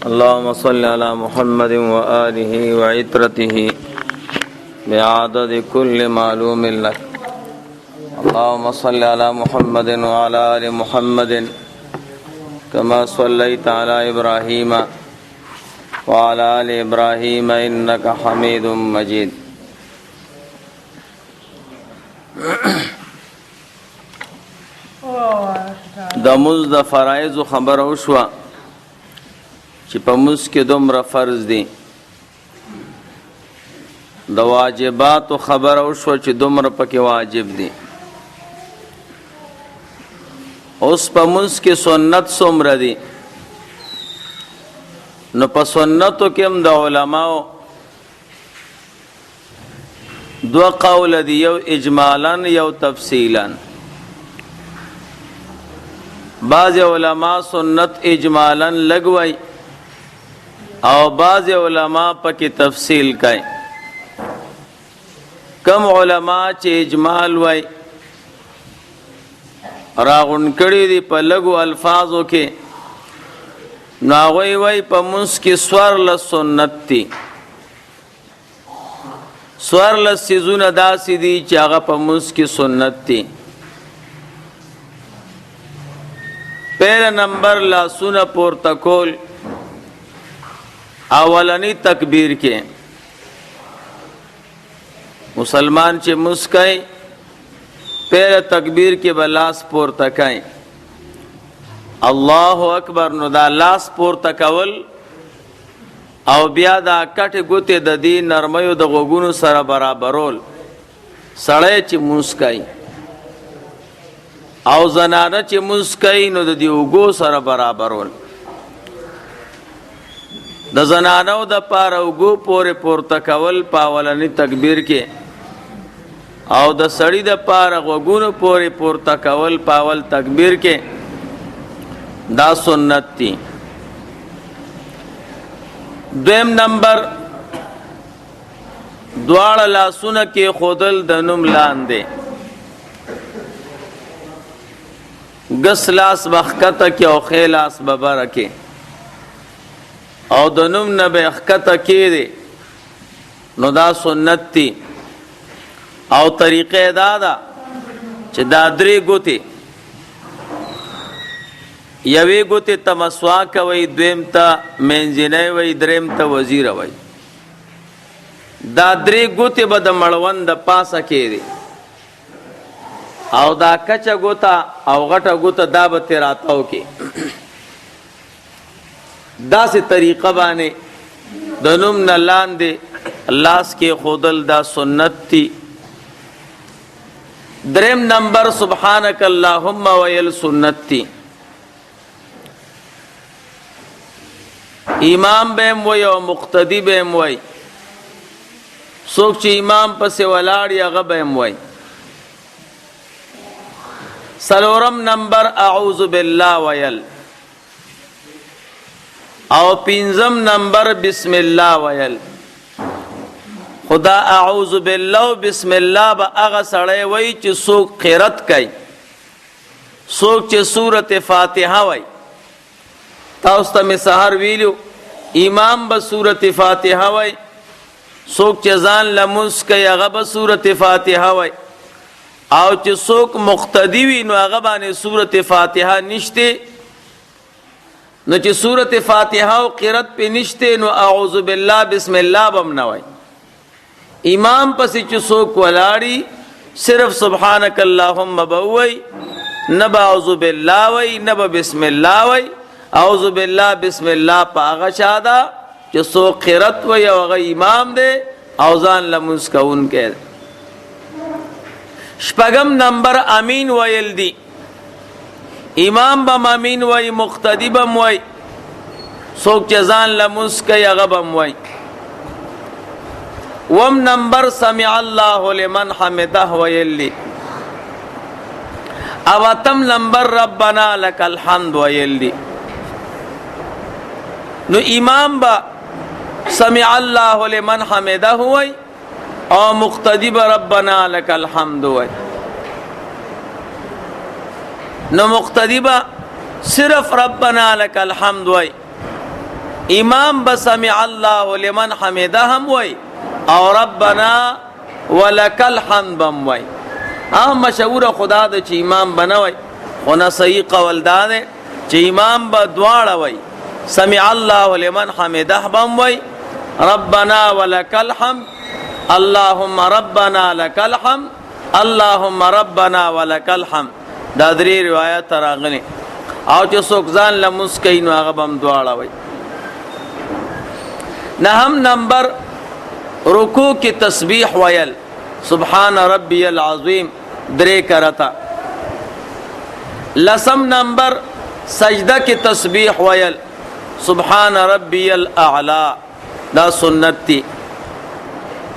اللهم صل على محمد وآله وعترته بعدد كل معلوم لك. اللهم صل على محمد وعلى آل محمد كما صليت على إبراهيم وعلى آل إبراهيم إنك حميد مجيد. د مز د فرایض خبره وشوه چې په مز کې دومره فرض دي. د واجباتو خبره وشوه چې دومره پکې واجب دي. اوس په مز کې سنت څومره دي؟ نو په سنتو کې هم د علماو دوه قول دي، یو اجمالا یو تفصیلا. بعض علماء سنت اجمالا لګوي او بعض علماء پکې تفصیل کوي. کم علماء چې اجمال وای راغون کړي دي په لګو الفاظو کې، نو هغوی وای په منځ کې څوارلس سنت دي. څوارلس څیزونه داسې دي چې هغه په منځ کې سنت دي. پہلا نمبر لاسونه پورته کول اولنی تکبیر کې. مسلمان چې مسکای پہلا تکبیر کې به لاس پورته کوي الله اکبر، نو دا لاس پورته کول او بیا دا کټ ګوتې د دې نرمیو د غوږونو سره برابرول سړی چې مسکای او زنانه چې مسکای نو د دې اوږو سره برابرول. د زنانو د پاره اوږو پورې پورته کول په اولنی تکبیر کې او د سړي د پاره غوږونو پورې پورته کول په اول تکبیر کې، دا سنت دي. دویم نمبر دواړه لاسونه کې خودل د نوم لاندې، ګس لاس بخکته کې او خې لاس ببره کې او د نوم نه به اخکته کې دی، نو دا سنت دي. او طریقې دا ده چې دا درې ګوتې، یوې ګوتې ته مسواک وی، دویم ته منځنۍ وی، دریم ته وزیره وی. دا درې ګوتې به د مړوند د پاسه کې دي او دا کچه ګوته او غټه ګوته دا به تیراتاو کې. داسې طریقه باندې د نوم نه لاندې لاس کې خودل دا سنت دي. دریم نمبر سبحانک اللهم ویل سنت دي. امام بهم وی او مقتدی بهم وی، څوک چې امام پسې ولاړ هغه بهم وی. سلورم نمبر اعوذ بالله ویل او پنځم نمبر بسم الله ویل. خدا اعوذ بالله و بسم الله به هغه سړی وی چې څوک قرات کوي، څوک چې سورت فاتحه وی. تاسو ته مې سحر ویلو امام به سورت فاتحه وی، څوک چې ځان لمونځ کوي هغه به سورت فاتحه وی، او چې څوک مقتدی وي نو هغه باندې سورت فاتحه نشته، نو چې سورت فاتحه او قرات په نشته نو اعوذ بالله بسم الله بم نه وای. امام پسې چې څوک ولاړی صرف سبحانک اللهم بوي، نه اعوذ بالله وای نه بسم الله وای. اعوذ بالله بسم الله پاغه چادا چې څوک قرات وای او هغه امام دی او ځان لمونځ کوونکی. شپږم نمبر امین ویل دی. امام بم امین وی، مقتدی بم وی، څوک چې ځان لمونځ کوي هغه بم وی. وم نمبر سمع الله لمن حمده ویل دی. او اتم نمبر ربنا لك الحمد ویل دی. نو امام با سمع الله لمن حمده وی او مقتدی با ربنا لك الحمد وی. نو مقتدی با صرف ربنا لك الحمد وی، امام بسمع الله لمن حمده هم وای او ربنا ولک الحمد هم وای. مشهور خدا د چې امام بنوي خو نه صحیح قول دا دی چې امام به دواړه وای، سمع الله لمن حمده هم وای، ربنا ولک الحمد، اللهم ربنا لك الحمد، اللهم ربنا ولك الحمد. دا درې روایت راغلي او چې څوک ځان لمونځ کوي نو هغه به هم دواړه وای. نهم نمبر رکوع کی تسبیح ویل سبحان ربی العظیم 3 کرتا. لسم نمبر سجدہ کی تسبیح ویل سبحان ربی الاعلی دا سنت تی.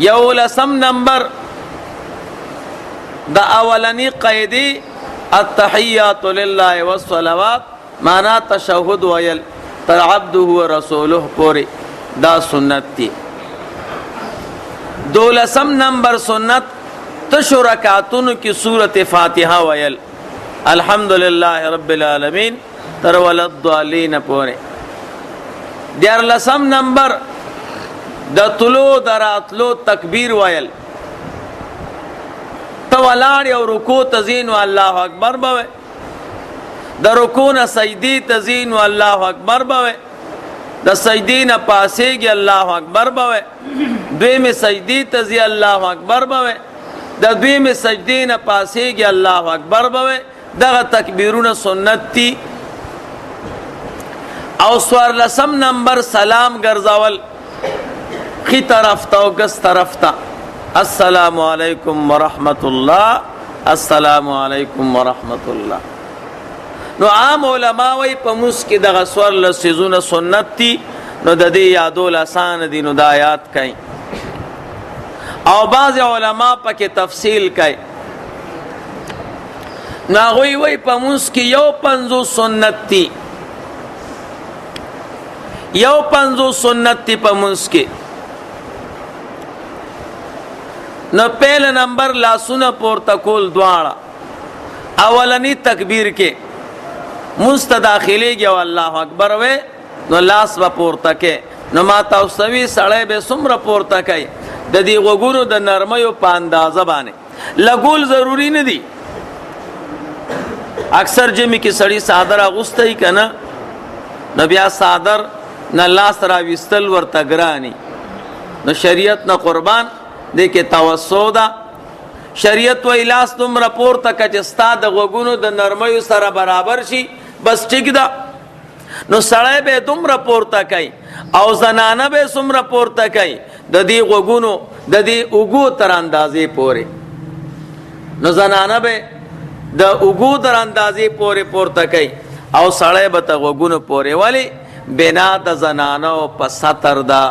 یو لسم نمبر دا اولنی قیدی التحیات للہ والصلوات مانا تشہد ویل تر عبدہ و رسولہ پوری دا سنت تی. دولسم نمبر سنت تشو رکعتون کی سورت فاتحہ ویل الحمدللہ رب العالمین تر وللضالین پوری. دیارلسم نمبر دا طلوع دراتلو تکبیر ویل تولاڑ یو رکوع تزین و اللہ اکبر بوے، دا رکوع نا سجدی تزین و اللہ اکبر بوے، دا سجدی نا پاسیگی اللہ اکبر بوے، دوی میں سجدی تزی اللہ اکبر بوے، دا دوی میں سجدی نا پاسیگی اللہ اکبر بوے. دا تکبیرون سنت تی. او سوار لسم نمبر سلام گرزاول خی طرف تا و گس طرف تا السلام علیکم ورحمت اللہ، السلام علیکم ورحمت اللہ. نو عام علماء وی پا مسکی دا غسور لسیزون سنت تی نو دا دی یادول آسان دی نو دا آیات کئی. او بعض علماء پا کی تفصیل کئی ناغوی وی پا مسکی یو 50 سنت تی، یو 50 سنت تی پا مسکی. نو پہل نمبر لاسونا پورتا کول دوارا اولنی تکبیر کے مستداخلی گیا واللہ اکبر وے نو لاس با پورتا کے نو ما تاوستوی سڑے بے سمر پورتا کئی دا دی غگونو دا نرمیو پاندازہ بانے لگول ضروری ندی. اکثر جمی کی سڑی صادر آغستا ہی کنا نو بیا صادر نا لاس راویستل ورطا گرانی نو شریعت نا قربان دیکھے توسو دا شریعت و الاس تم رپور تا کچستا دا غگونو دا نرمیو سر برابر شی بس ٹک دا نو سڑے بے تم رپور تا کئی او زنانہ بے سم رپور تا کئی دا دی غگونو دا دی اگو تر اندازی پورے نو زنانہ بے دا اگو تر اندازی پورے پور تا کئی او سڑے بے تا غگونو پورے والی بنا دا زنانو پس سطر دا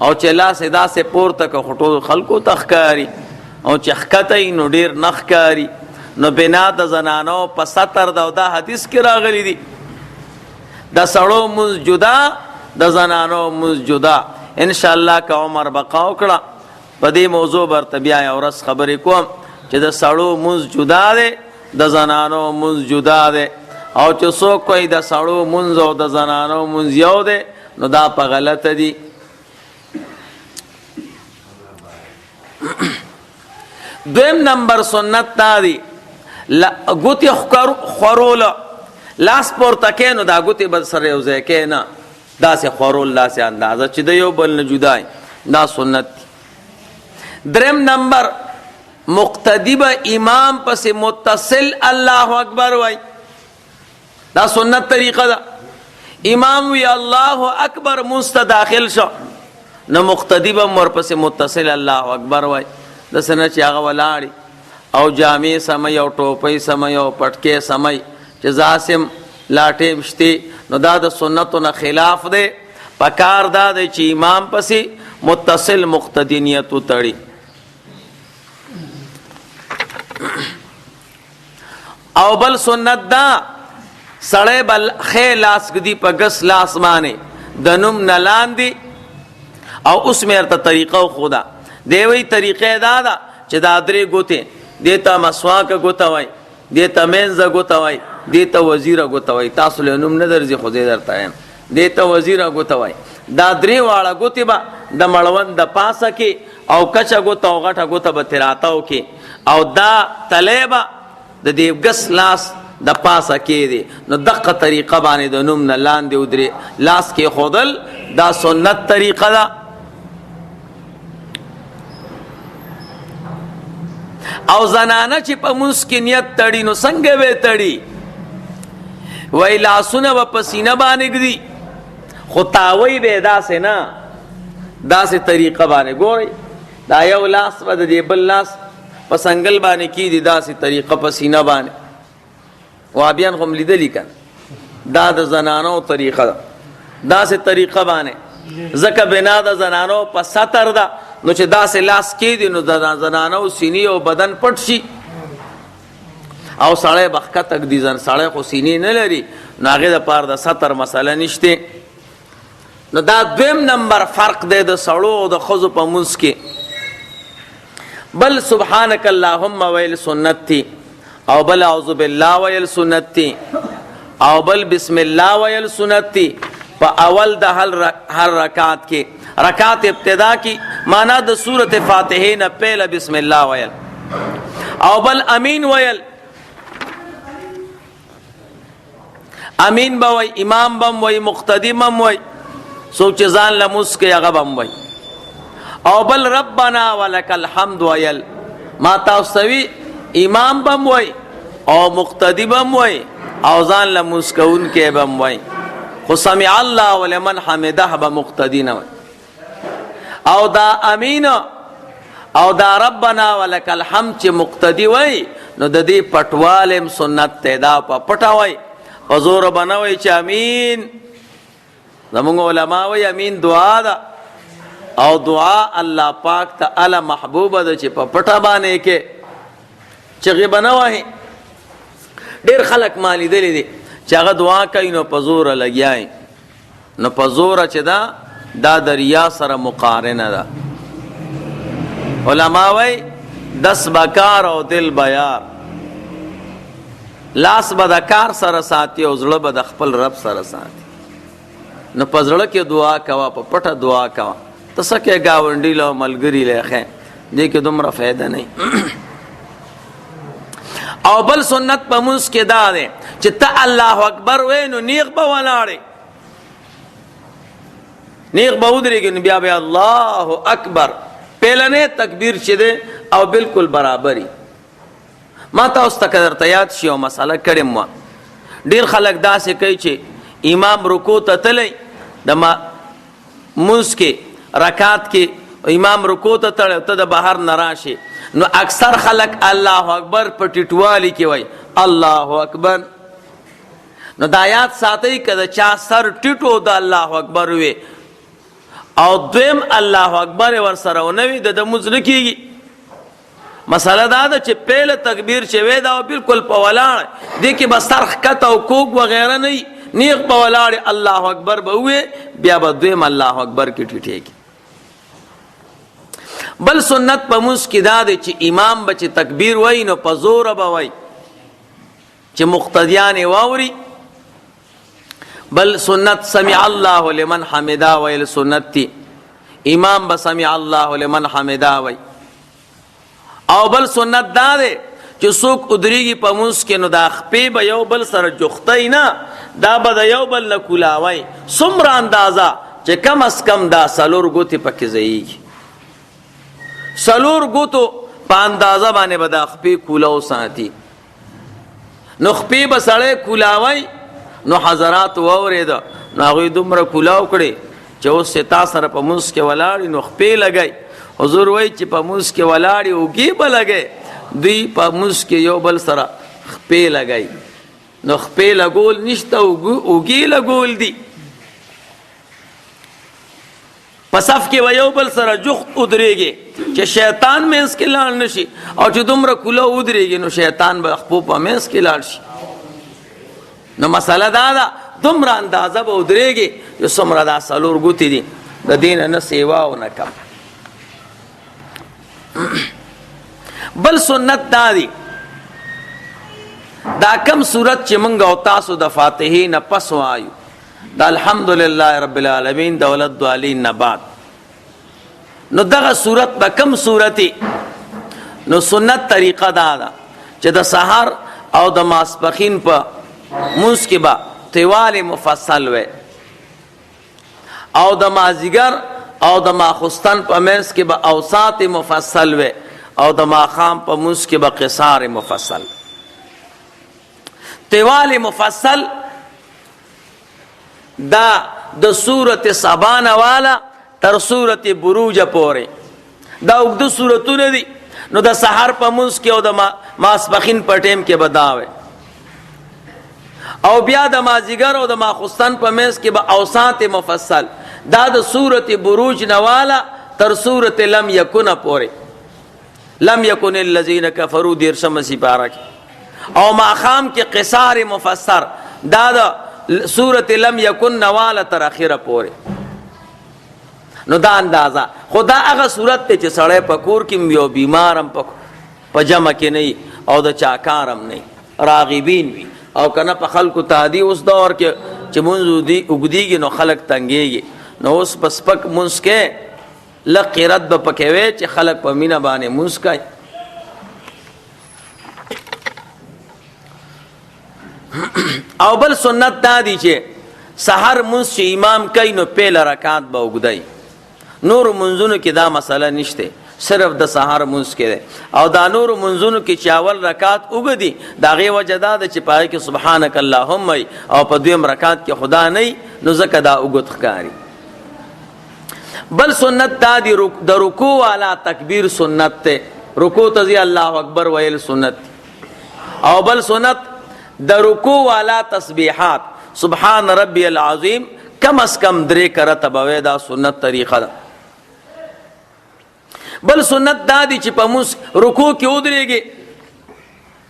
او چې لاس ادا سے پورته که خطو خلقو تخکاری او چې خکتی نو ډیر نخکاری نو بنا د زنانو په سطر دا حدیث کې راغلی دی د سړو مز جدا د زنانو مز جدا. انشاءاللہ که عمر بقا وکړه په دې موضوع برته بیا یو ورځ خبرې کوم چې د سړو مز جدا دی د زنانو مز جدا دی او چې څوک کوي د سړو منځ او د زنانو منځ یو دی نو دا په غلطه دی. دویم نمبر سنت تا دی گوتی خورول لاس پورته نو دا گوتی بد سر یوزے که نا دا سی خورول لا سی اندازه چی دا یو بل نجودائی دا سنت دی. درم نمبر مقتدی با امام پس متصل اللہ اکبر وائی دا سنت طریقہ دا. امام وی اللہ اکبر مستداخل شو نو مقتدی با مور پس متصل اللہ اکبر وائی د سنه چې هغه ولاړي او جامې سمي او ټوپۍ سمي او پټکې سمي چې زاسم لاټې مشتي نو دا د سنتو نه خلاف دی. پکار دا دی چې امام پسې متصل مقتدینیت وتړي. او بل سنت دا سړی بل خې لاس گدي په ګس لاس باندې د نوم نه لاندې او اوس مې ورته طریقه وښوده دیوی طریقه دادا چې دا درې ګوتې دیتا مسواک ګوته وای دیتا مینځه ګوته وای دیتا وزیره ګوته وای. تاسو له نوم نه درځي خو دې درته یم دیتا وزیره ګوته وای. دا درې واړه ګوتې به د مړوند د پاسه کې او کچه ګوته او غټه ګوته به تراتاو کې او دا تلی به د دې ګس لاس د پاسه کې دی. نو دقه طریقه باندې د نوم نه لاندې ودرې لاس کې ښودل دا سنت طریقه ده. او زنانه چې په مونځ کې نیت تړي نو څنګه به تړي؟ وای لاسونه به په سینه باندې ږدي خو تاوی به یې داسې نه، داسې طریقه باندې. ګورئ دا یو لاس به د دې بل لاس په سنګل باندې کېږي داسې طریقه په سینه باندې. وهابیان خو م لیدلي که دا د زنانو طریقه ده داسې طریقه باندې. ځکه بنا د زنانو په ستر ده نو چې داسې لاس کېږي نو د زنانو سینې او بدن پټ شي او سړی به ښکته ږدي. سړی خو سینې نه لري نو هغې دپاره د ستر مسله نشته. نو دا دویم نمبر فرق دی د سړو او د ښځو په مونځ کې. بل سبحانک اللهم ویل سنت تی او بل اعوذ بالله ویل سنت تی او بل بسم الله ویل سنت تی. په اول د هر رکعت کې رکعت ابتدا کی مانا د سورت فاتحه نه پہله بسم الله ویل او بل امین ویل. امین به وی، امام بم وی، مقتدی بم وی، څوک چې ځان له مونځ کوي هغه بم وی. او بل ربنا ولک الحمد ویل. ما تاسو ته وی امام بم وی او مقتدی بم وی او ځان له مونځ کوونکی بم وی. خو سمع الله ولمن حمده به مقتدی نه وی. او دا امین او دا ربنا ولک الحمد چې مقتدی وی نو د دې پټوالم سنت ته دا په پټه وی په زور به نه وی چې امین. زمونږ علما وی امین دعا ده او دعا الله پاک ته اله محبوبه ده چې په پټه باندې کې چغې به نه وهي. ډېر خلک ما لیدلی دي چې هغه دعا کوي نو په زوره لګیا نو په زوره چې دا د ریا سره مقارنه ده. علما وی دس بکار او دل بیار. لاس به د کار سره ساتي او زړه به د خپل رب سره ساتي. نو په زړه کې دعا کوه، په پټه دعا کوه. ته څه کې ګاونډي له ملګري له ښه دې کې دومره فایده نه. او بل سنت په مونځ کې دا دی چې ته الله اکبر وې نو نیغ به ولاړې، نیغ به ودرېږي نو بیا به الله اکبر پهلنی تکبیر چې دی او بالکل برابري. ما تاسو ته که درته یاد شي یو مسله کړې وه. ډېر خلک داسې کوي چې امام رکوع ته تللی د مونځ کې رکعت کې امام رکوع ته تړی ته د بهر نه راشي نو اکثر خلک الله اکبر په ټیټوالي کې وایي الله اکبر. نو دا یاد ساتئ که د چا سر ټیټو د الله اکبر وي او دویم الله اکبر ورسره ونه وي د مونځ نه کېږي. مسله دا ده چې پهله تکبیر چې وی دا بالکل په ولاړ دې کې به سر ښکته او کوږ وغیره نه وي، نیغ په ولاړ الله اکبر به ووایې بیا به دویم الله اکبر کې ټیټېږي. بل سنت په مونځ کې دا دی چې امام به چې تکبیر وایي نو په زوره به وایي چې مقتدیان یې واوري. بل سنت سمع الله لمن حمده ویل سنت تی. امام به سمع الله لمن حمده وایي. او بل سنت دا دی چې څوک ادریږي په مونځ کې نو دا خپې به یو بل سره جوختی نه، دا به د یو بل نه کولاوی څومره اندازه چې کم از کم دا څلور ګوتې پکې ځایږي. څلور ګوتو په اندازه باندې به دا خپې کولاو ساتي. نو خپې به سړی کولاوی نو حضرات واورېده نو هغوی دومره کولاو کړې چې اوس چې تا سره په مونځ کې ولاړې نو خپې لګئ. حضور وایي چې په مونځ کې ولاړې اوږې به لګئ، دوی په مونځ کې یو بل سره خپې لګئ. نو خپې لګول نشته، اوږې لګول دي. په صف کې به یو بل سره جخت ودرېږي چې شیطان منځ کې لاړ نه شي او چې دومره کوله ودرېږي نو شیطان به خپو په منځ کې لاړ شي. نو مسله دا ده دومره اندازه به ودرېږي چې څومره دا څلور ګوتې دي د دې نه سیوا او نه کم. بل سنت دا دی دا کم صورت چې موږ او تاسو د فاتحې نه پس وایو دا الحمدلله رب العالمین دولت دوالین نبات. نو دغه صورت به کم صورتی؟ نو سنت طریقه دا چې د سحر او د ماسپخین په منځ کې به طوال مفصل وي، او د مازیګر او د ماخستن په منځ کې به اوساط مفصل وي، او د ماخام په منځ کې به قصار مفصل. طوال مفصل دا د سورت سبان والا تر سورت بروج پورې دا اوږده سورتونه دي. نو د سحر په منځ کې او د ماسپخین په ټیم کې به دا وي، او بیا د مازیګر او د ماخستن په منځ کې به اوساط مفصل. دا د سورت بروج نوالا تر سورت لم یکن پورې، لم یکن الذین کفروا 13 سپاره کې، او ماخام کې قصار مفسر دا د سورت لم یکن نوالا تر اخره پورې. نو دا اندازه خدا هغه صورت ته چې سړی په کور کې یو بیمارم په جمع کې نه او د چاکارم نه راغبین وي، او کنه په خلکو تادی اوس دور کې چې منځ دی وګدیږي نو خلک تنګېږي، نو اوس په سپک منځ کې لږ قرت به پکې وي چې خلک په مینه باندې منځ کوي. او بل سنت دا دی چې سحر منځ چې امام کوي نو پیل رکعت به اوږدی. نور منځونو کې دا مسله نشته، صرف د سحر منځ کې دی. او دا نور منځونو کې چې اول رکعت اوږدي د هغې وجه دا ده چې په هغې کې سبحانک اللهم وي، او په دویم رکعت کې خدا نه نو ځکه دا اوږد ښکاري. بل سنت دا دی د رکوع والا تکبیر سنت ته، رکوع ته ځي الله اکبر ویل سنت. او بل سنت د رکوع والا تسبیحات سبحان ربی العظیم کم از کم 3 کرته به وی، دا سنت طریقه ده. بل سنت دا دی چې په موږ رکوع کې ودرېږي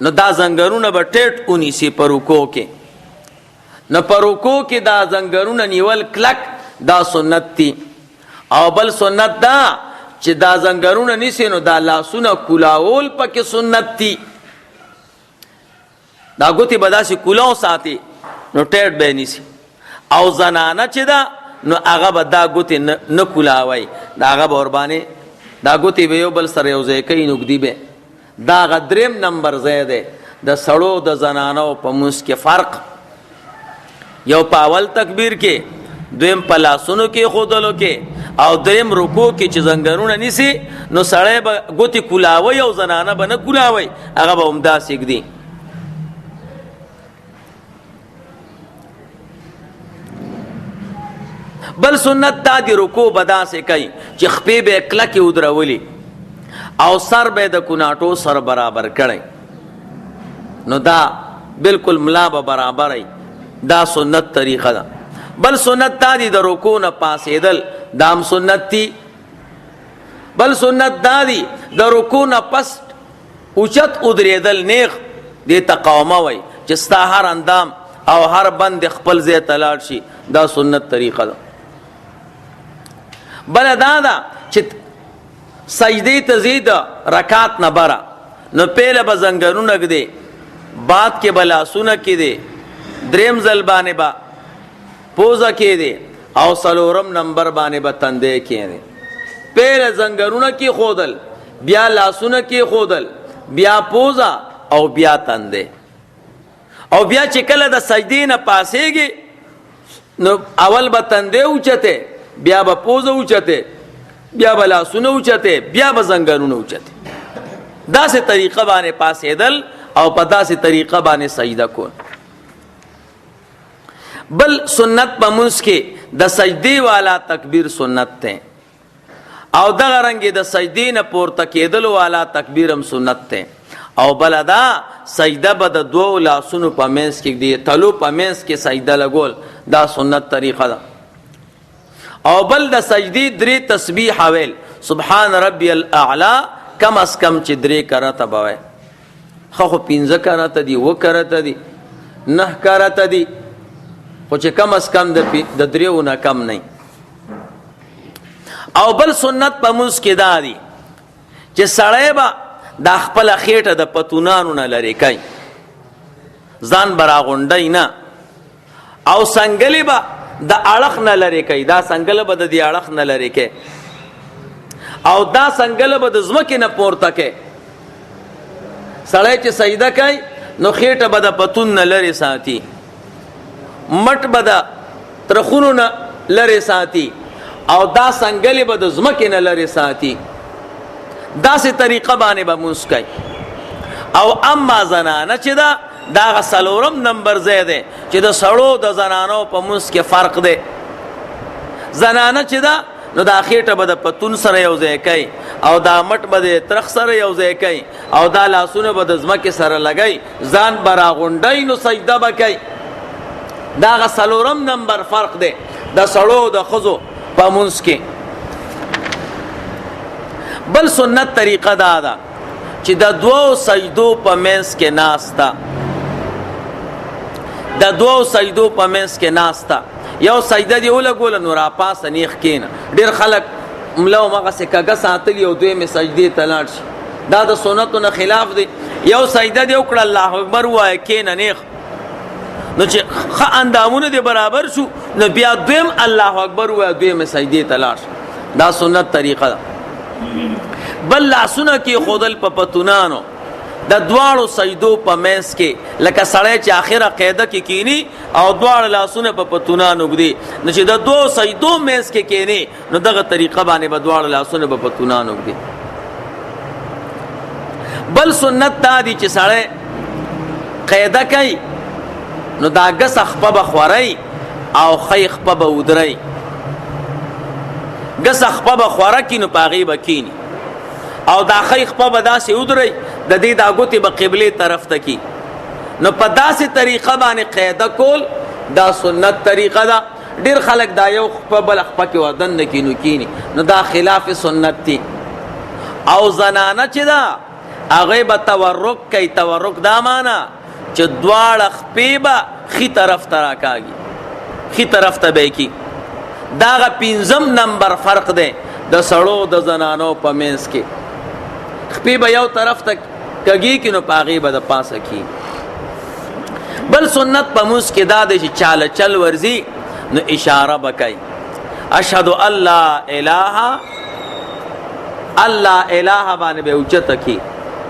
نو دا زنګرونه به ټیټ ونیسي په رکوع کې، نو په رکوع کې دا زنګرونه نیول کلک دا سنت دی. او بل سنت دا چې دا زنګرونه نیسي نو دا لاسونه کولاول پکې سنت دی. دا ګوتې به داسې کولاو ساتي نو ټیټ به نیسي، او زنانه چې ده نو هغه به دا ګوتې نه کولاوی، دا هغه به وربانې دا ګوتې به یو بل سره یو ځای کوي، نږدې به. دا هغه 3 نمبر ځای دی د سړو د زنانو په منځ کې فرق، یو په اول تکبیر کې، دویم په لاسونو کې ښودلو کې، او دریم رکوع کې چې زنګرونه نیسي نو سړی به ګوتې کولاوی او زنانه به نه کولاوی، هغه به همداسې ږدي. بل سنت دا دی رکوع به داسې کوي چې خپې به یې کلکې ودرولي او سر به د کوناټو سر برابر کړی، نو دا بالکل ملا به برابر، دا سنت طریقه ده. بل سنت دا دی د رکوع نه پاسېدل، دا هم سنت دی. بل سنت دا دی د رکوع نه پس اوچت ودرېدل، نیغ دې ته قومه وایي چې ستا هر اندام او هر بند خپل ځای ته لاړ شي، دا سنت طریقه ده. بل دا ده چې سجدې ته ځي د رکعت نه بره نو پیله به زنګرونه ږدي، بعد کې به لاسونه کېدي، دریم ځل باندې به پوزه کېدي، او 4 نمبر باندې به تندی کېدي. پیله زنګرونه کېښودل، بیا لاسونه کېښودل، بیا پوزه او بیا تندی. او بیا چې کله د سجدې نه پاسېږي نو اول به تندی اوچته، بیا به پوزه اوچته، بیا به لاسونه اوچته، بیا به زنګرونه اوچته. داسې طریقه باندې پاسېدل او په داسې طریقه باندې سجده کول. بل سنت په منځ کې د سجدې والا تکبیر سنت دی، او دغه رنګې د سجدې نه پورته کېدلو والا تکبیر هم سنت دی. او بل دا سجده به د 2 لاسونو په منځ کې دی، تلو په منځ کې سجده لګول، دا سنت طریقه ده. او بل د سجدې 3 تسبیح ویل، سبحان ربی الاعلی کم از کم چې 3 کرته به وایي، خو 15 کرته دي، 2 کرته دي، 9 کرته دي، خو چې کم از کم د 3 نه کم نه. او بل سنت په منځ کې دا دی چې سړی به دا خپله خېټه د پتونانو نه لرې کوي، ځان به راغونډی نه، او څنګلې به د اړخ نه لرې کوي، دا څنګله به د دې اړخ نه لرې کوي او دا څنګله به د ځمکې نه پورته کوي. سړی چې سجده کوي نو خېټه به د پتون نه لرې ساتي، مټ به د ترخونو نه لرې ساتي او دا څنګلې به د ځمکې نه لرې ساتي. داسې طریقه باندې به مونځ کوي. او اما زنانه چې ده دا هغه څلورم نمبر ځای دی چې د سړو د زنانو په مونځ کې فرق دی. زنانه چې ده نو دا خېټه به د پتون سره یو ځای کوي او دا مټ به د ترخ سره یو ځای کوي او دا لاسونه به د ځمکې سره لګوي، ځان به راغونډوي نو سجده به کوي. دا هغه څلورم نمبر فرق دی د سړو د ښځو په مونځ کې. بل سنت طریقه دا ده چې د دوو سجدو په منځ کې ناسته، د دوو سجدو په منځ کې ناسته، یو سجده دی ولګوله نو راپاسه نیغ کېنه. ډېر خلک ملا همغسې کږه ساتلي او دویمې سجدې ته لاړ شي، دا د سنتو نه خلاف دی. یو سجده دی وکړه الله اکبر ووایه کېنه نیغ، نو چې ښه اندامونه دې برابر شو نو بیا دویم الله اکبر ووایه دویمې سجدې ته لاړ شي. دا سنت طریقه ده. بل لاسونه کې ښودل په پتونانو د دواړو سجدو په منځ کې، لکه سړی چې آخره قاعده کې کینی او دواړه لاسونه په پتونانو ږدي، نو چې د دوو سجدو منځ کې کینی نو دغه طریقه باندې به دواړه لاسونه په پتونانو ږدي. بل سنت دا دی چې سړی قاعده کوي نو دا ګسه خپه به خوری او ښی خپه به ودرئ. ګسه خپه به خوره کي نو په هغې به کیني او دا ښی خپه به داسې ودرئ د دې دا ګوتې به قبلې طرف ته کی. نو په داسې طریقه باندې قاعده کول دا سنت طریقه ده. ډېر خلک دا یو خپه بل خپه کې ودن نه کینو کینی، نو دا خلاف سنت دی. او زنانه چې ده هغې به تورک کوي. تورک دا معنا چې دواړه خپې به ښي طرف ته راکاږي، ښي طرف ته به یې کي. دا هغه پنځم نمبر فرق دی د سړو د زنانو په منځ کې. خپې به یو طرف ته کږي کي نو په هغې به د پاسه کی. بل سنت په مونځ کې دا دی چې چاله چل ورځي نو اشاره به کوي، اشهد ان لا اله باندې به اوچته کی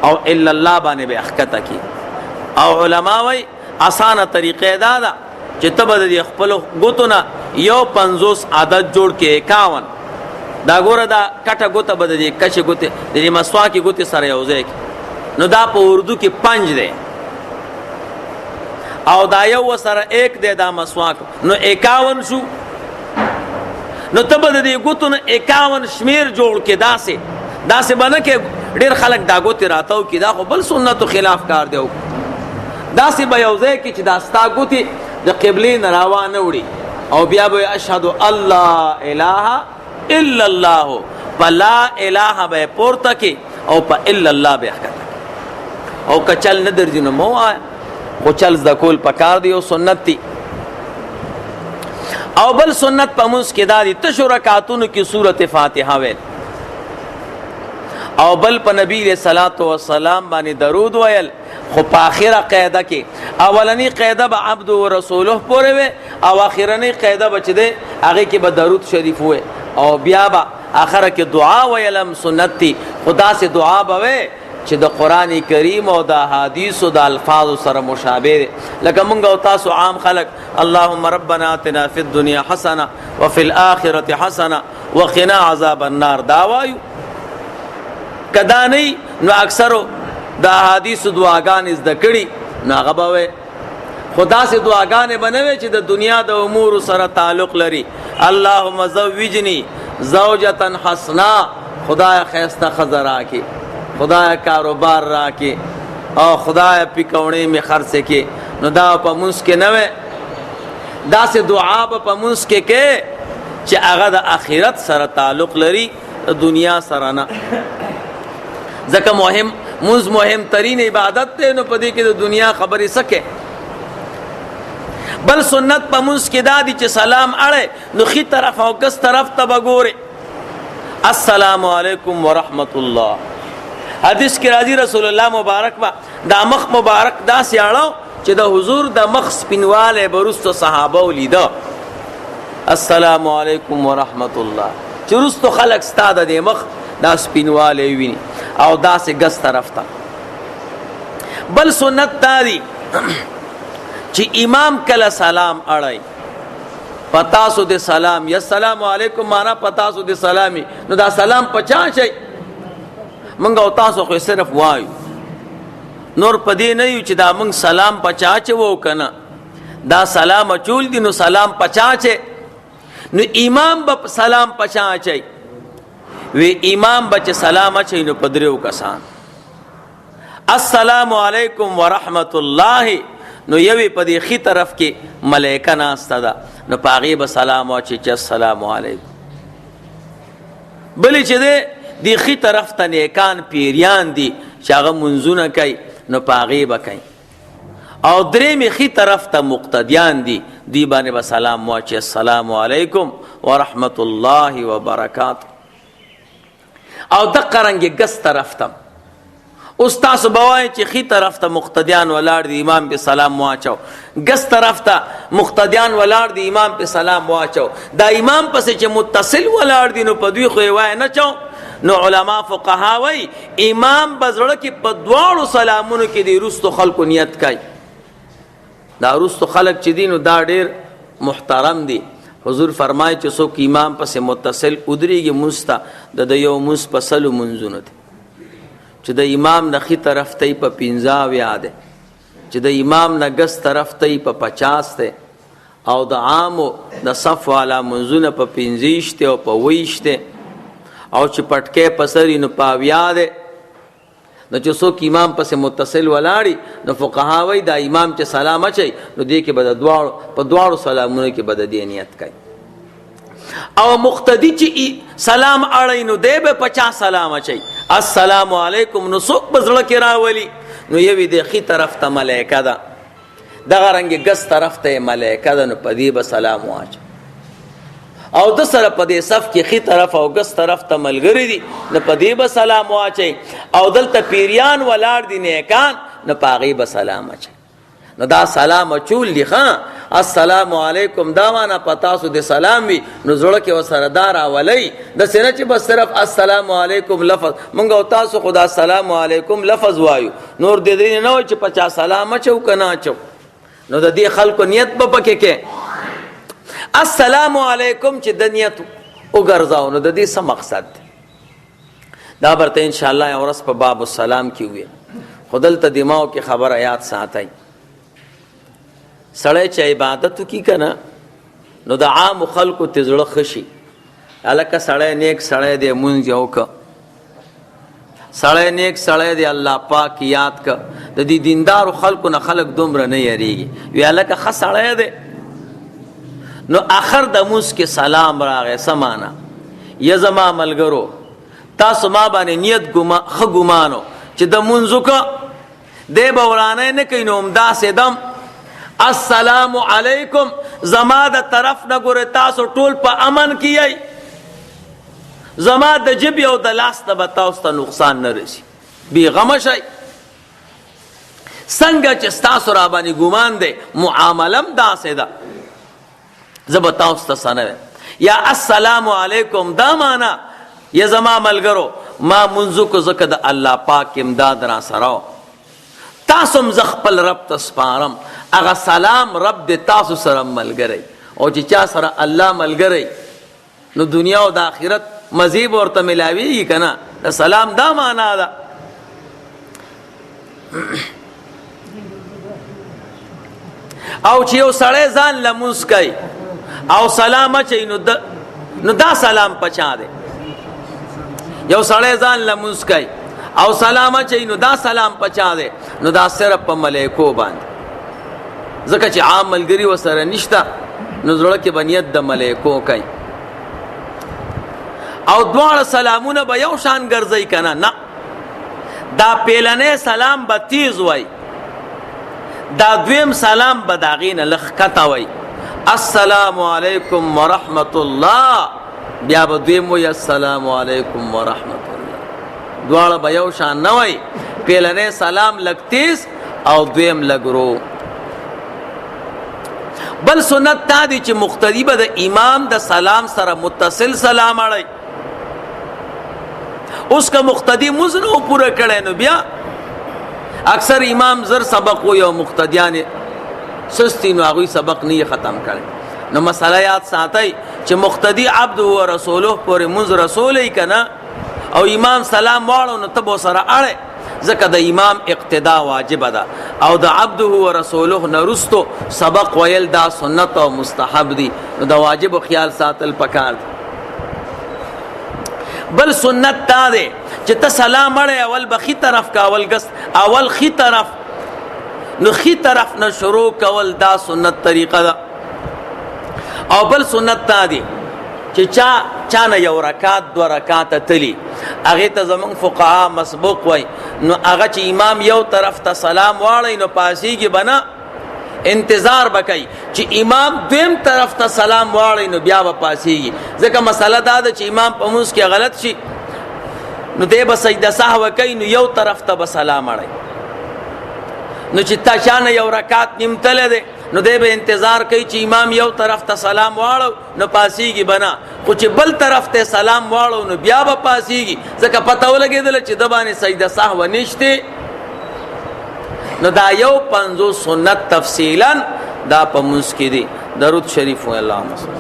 او الا الله باندې به اخکته کی. او علما وایي اسانه طریقې دا ده چې ته به د خپلو ګوتو نه یو 50 عدد جوړ کې 51 دا ګوره دا کټه ګوته به د دې کچې ګوتې د دې مسواکې ګوتې سره یو ځای کې، نو دا په اردو کې 5 دی او دا یو سره 1 دی دا مسواک، نو 51 شو. نو ته به د دې ګوتو نه 51 شمیر جوړ کې. داسې به نه کې ډېر خلک دا ګوتې راتاو کې، دا خو بل سنتو خلاف کار دی. داسې به یو ځای کې چې دا ستا ګوتې د قبلې نه راوانه وړي او بیا به اشهد ان لا اله الا الله، په لا اله به پورته کې او په الا الله به ښکته. او که چل نه درځي نو مه ووایه، خو چل زده کول پکار دی او سنت دی. او بل سنت په مونځ کې دا دی تشو رکعتونو کې سورت فاتحه ویل او بل په نبی علیہ الصلوۃ والسلام باندې درود ویل. خو په آخره قاعده کې اولنی قاعده به عبد و رسوله پورې وي او آخرنی قاعده به چې دی هغې کې به درود شریف وي او بیا به آخره کې دعا ویلم سنت دی. خو داسې دعا به وي چې د قرآن کریم او د احادیثو د الفاظو سره مشابه دی. لکه مونږ او تاسو عام خلک اللهم ربنا آتنا فی الدنیا حسنه وفي الآخرة حسنه وقنا عذاب النار دا وایو. که دا نه نو اکثرو د احادیثو دعاګانې زده کړي نو هغه به وی. خو داسې دعاګانې به نه وی چې د دنیا د امورو سره تعلق لري. اللهم زوجني زوجة حسنا، خدای ښایسته ښځه راکړي، خدای کاروبار راکړي او خدای پکوړې مې خرڅې کړي. نو دا په مونځ کې نه وی. داسې دعا به په مونځ کې کې چې هغه د آخرت سره تعلق لري، د دنیا سره نه. ځکه مونځ مهم ترین عبادت دی، نو په دې کې د دنیا خبرې سکے. بل سنت په مونځ کې دا دی چې سلام اړې نو ښي طرف او کس طرف ته به ګورې السلام علیکم ورحمت الله. حدیث کې راځي رسول الله مبارک با دا مخ مبارک داسې اړو چې د حضور د مخ سپینوالی به وروسته صحابه ولیده السلام علیکم ورحمت الله، چې وروستو خلک ستا د دې مخ دا سپینوالی ویني او داسې ګس طرف ته. بل سنت دا دی چې امام کله سلام اړی پتاسو د سلام یا السلام علیکم معنا پتاسو د سلامی، نو دا سلام پچا شي منګ او تاسو خو صرف وایو، نور پدې نه یو چې دا منګ سلام پچا چ وو کنه، دا سلام چول دی نو سلام پچا چ، نو امام به سلام پچا چي وی امام بچ سلام چي نو پدریو کسان السلام علیکم ورحمت الله، نو یوی پدی خی طرف کې ملائکه ناسته ده نو پاغي به سلام واچي چې السلام علیکم. بلی چې دی خی طرف ته نیکان پیریان دي چې هغه منځونه کوي نو پاغي به کوي، او درېمې خی طرف ته مقتدیان دي دی باندې به سلام واچي السلام علیکم ورحمت الله وبرکاته. او دقه رنګې ګس طرف ته اوس تاسو به وایئ چې ښي طرف ته مقتدیان ولاړ دي امام پې سلام واچو، ګس طرف ته مقتدیان ولاړ دي امام پې سلام واچو، دا امام پسې چې متصل ولاړ دي نو په دوی خو یې وایه نه چو. نو علما فقها وایي امام به زړه کې په دواړو سلامونو کې د وروستو خلکو نیت کوي. دا وروستو خلک چې دي نو دا ډېر محترم دي. حضور فرمایي چې څوک امام پسې متصل ودرېږي مونځ ته د ده یو مونځ په سلو مونځونو دی، چې د امام نه ښي طرف ته یې په 50 دی، چې د امام نه ګس طرف ته یې په 50 دی، او د عامو د صف والا منځونه په 25 دی او په 20 دی، او چې پټکې په سر یې نو په 80 دی. نو چې څوک امام پسې متصل ولاړي نو فقها وایي دا امام چې سلام اچوي نو دې کې به د په دواړو سلامونو کې به د دې نیت کوي. او مقتدی چې سلام اړی نو دی به 50 سلام اچوي السلام علیکم، نو څوک به زړه کې راولي نو یوې د ښي طرف ته ملایکه ده، دغه رنګې ګس طرف ته یې ملایکه ده، نو په دې به سلام واچوي. او د سره په دې صف کې ښي طرف او ګس طرف ته ملګري دي نو په دې به سلام واچوي، او دلته پیریان ولاړ دي نیکان نو په هغې به سلام اچوي. نو دا سلام اچول دي ښه السلام علیکم دا معنا په تاسو د سلام وي نو زړه کې ورسره دا راولئ، داسې نه چې بس صرف السلام علیکم لفظ موږ او تاسو خو دا السلام علیکم لفظ وایو، نور د دې نه وایي چې 50 سلام اچو که نه اچو. نو د دې خلکو نیت به پکې کې السلام علیکم چې د نیت وګرځاو، نو د دې څه مقصد دی دا برته انشاءالله یو ورځ په باب السلام کې وي. خو دلته دماغو کې خبره یاد ساتئ، سړی چې عبادت وکړي که نه نو د عامو خلکو ته زړه ښه شي، هلکه سړی نیک سړی دی مونځ یې وکړه، سړی نیک سړی دی الله پاک یاد که. د دې دیندارو خلکو نه خلک دومره نه یریږي، وی هلکه ښه سړی دی. نو آخر د مونځ کې سلام راغی څه معنا یا زما ملګرو تاسو ما باندې نیت ښه ګمانو چې د مونځ وکړه دی به ورانی نه کوي، نو همداسې دم السلام علیکم زما د طرف نه ګوره تاسو ټول په امن کې یئ، زما د ژبې او د لاس نه به تاسو ته نقصان نه رسي، بېغمه شئ. څنګه چې ستاسو را باندې ګمان دی معامله هم داسې ده، زه به تاسو ته څه نه ویم. یا السلام علیکم دا معنا یا زما ملګرو ما منځ وکړو ځکه د الله پاک امداد را سره و، تاسو هم زه خپل رب ته سپارم، هغه سلام رب د تاسو سره ملګری، او چې چا سره الله ملګری نو دنیا او د آخرت مزې به ورته ملاویږي که نه. د سلام دا معنا ده. او چې یو سړی ځان لمونځ کوي او سلام اچوي نو دا سلام پچا دی. یو سړی ځان لمونځ کوي او سلام اچوي نو دا سلام پچا دی، نو دا صرف په ملایکو باندې، ځکه چې عام ملګري ورسره نشته نو زړه کې به نیت د ملایکو کوي. او دواړه سلامونه به یو شان ګرځئ که نه، نه دا پیلنی سلام به تیز وای، دا دویم سلام به د هغې نه لږ ښکته وای السلام علیکم ورحمت الله، بیا به دویم وای السلام علیکم ورحمت الله، دواړه به یو شان نه وای، پیلنی سلام لږ تیز او دویم لږ ورو. بل سنت تا دی چې مقتدی به د امام د سلام سره متصل سلام اړی. اوس که مقتدی مونځ نه پوره کړی نو بیا اکثر امام زر سبق وي او مقتدیان سستی نو هغوی سبق نه ختم کړی. نو مسله یاد ساتئ چې مقتدی عبد و رسوله پورې مونځ رسولی که نه او امام سلام واړو نو ته به سره اړی، ځکه د امام اقتدا واجبه ده او د عبده و رسوله نه وروستو سبق ویل دا سنت او مستحب دي. نو د واجبو خیال ساتل پکار دی. بل سنت تا دی چې ته سلام اړی اول به خي طرف کا اول خي طرف نو خي طرف نه شروع کول دا سنت طریقه ده. او بل سنت تا دی چې چا نه یو رکات دو رکات تلی هغې ته زمونږ فقها مسبوق وای، نو هغه چې امام یو طرف ته سلام واړی نو پاسیږي به نه، انتظار به کوي چې امام دویم طرف ته سلام واړی نو بیا به پاسیږي. ځکه مسله دا ده چې امام په مونځ کې غلط شي نو دی به سجده سهوه کوي نو یو طرف ته به سلام اړی، نو چې تا چا نه یو رکات نیمتلی دی نو دی به انتظار کوي چې امام یو طرف ته سلام واړو نو پاسیږي به نه، خو چې بل طرف ته سلام واړو نو بیا به پاسیږي، ځکه پته ولګېدله چې د باندې سجده سهوه نشته. نو دا یو 50 سنت تفصیلا دا په مونځ کې دي. درود شریف وایه اللهم صل